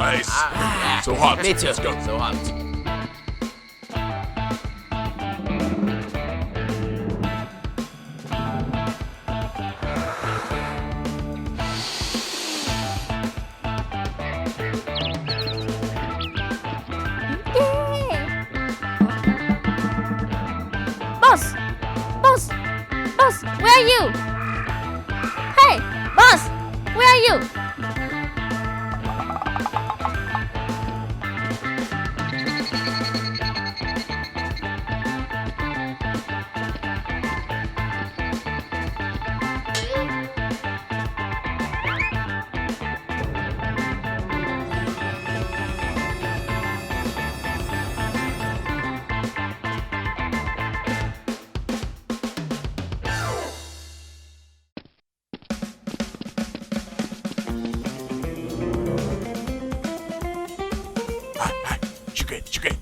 Nice. So hot. Me too. Let's go. So hot. Boss! Boss! Boss, where are you? Hey, boss! Where are you? Chicken.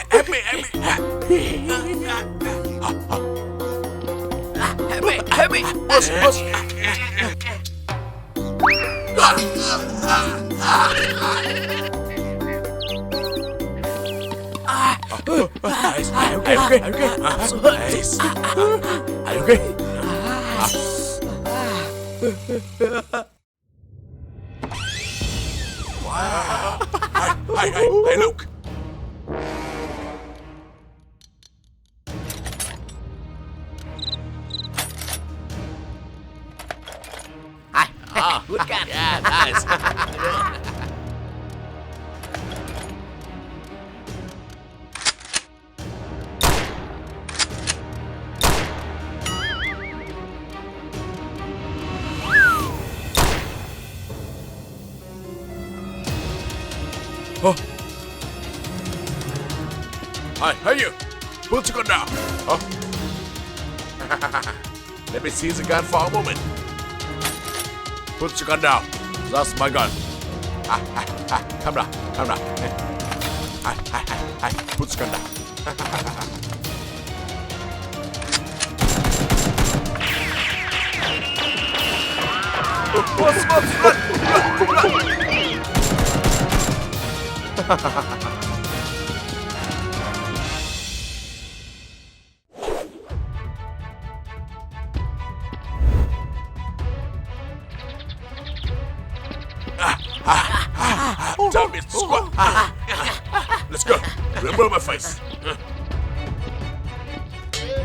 Help me. Help me. Boss. Nice. Are you okay? I'm so hurt. Nice. Are you okay? Hey, look. Hi. Good cat. Yeah, nice. Oh. Hi, you. Put your gun down. Oh. Let me see the gun for a moment. Put your gun down. That's my gun. Come down. Hi. Put your gun down. Boss, run. Damn it, squat. Let's go. Remove my face.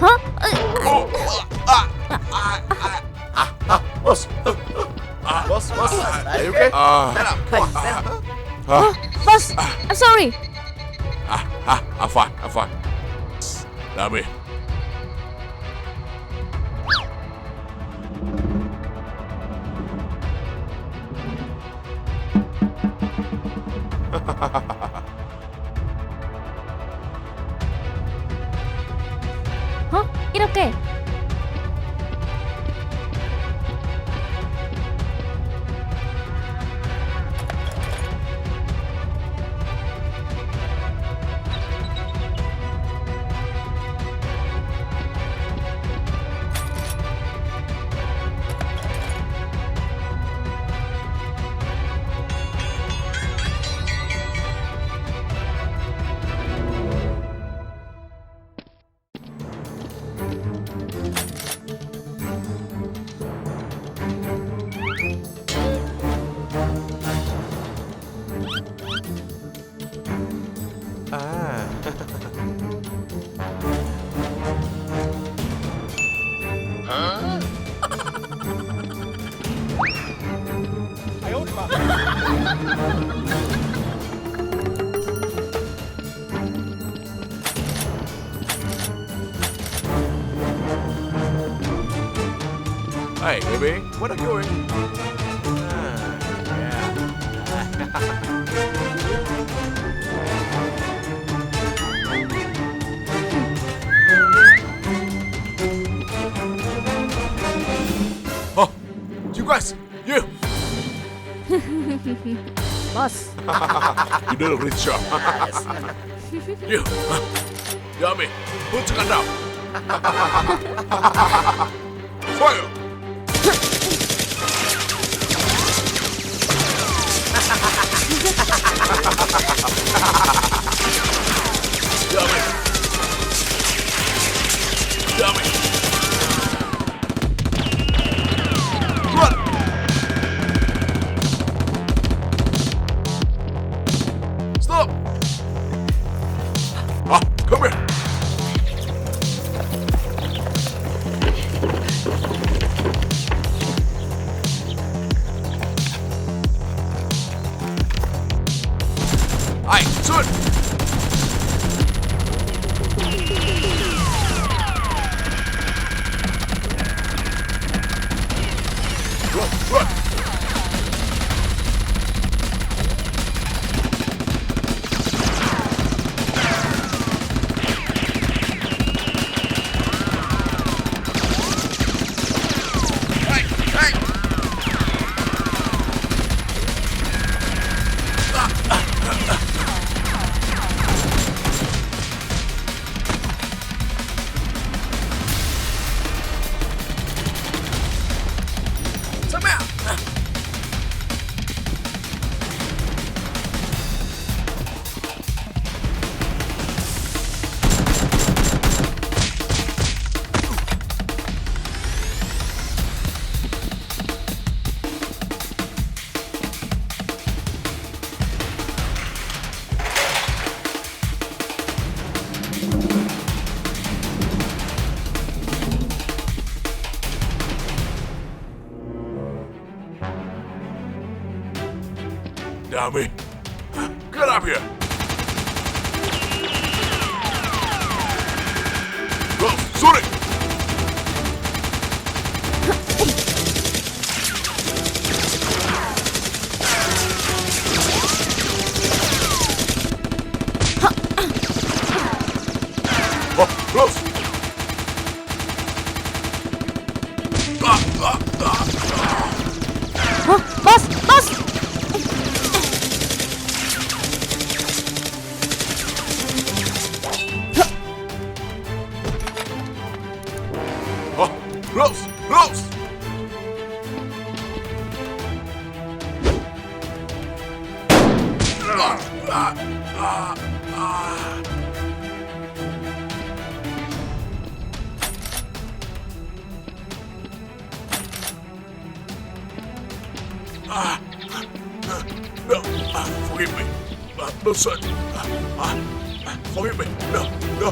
Huh? Boss. Are you okay? Boss, I'm sorry. I'm fine. Damn it. Huh? 이렇게. Hey, baby, where are you going? Oh, you guys, you Boss. did a great job. You, Yummy, put your gun down. Fire! Yummy! Yummy! Run! Stop! Ah, come here! Aye, soon! Run, run! Hey, hey! Come out! Dummy, get up here! Go, shoot it! Oh, close! Huh? Boss. Boss. Oh, close, close! No, forgive me. No, son. Forgive me. No, no.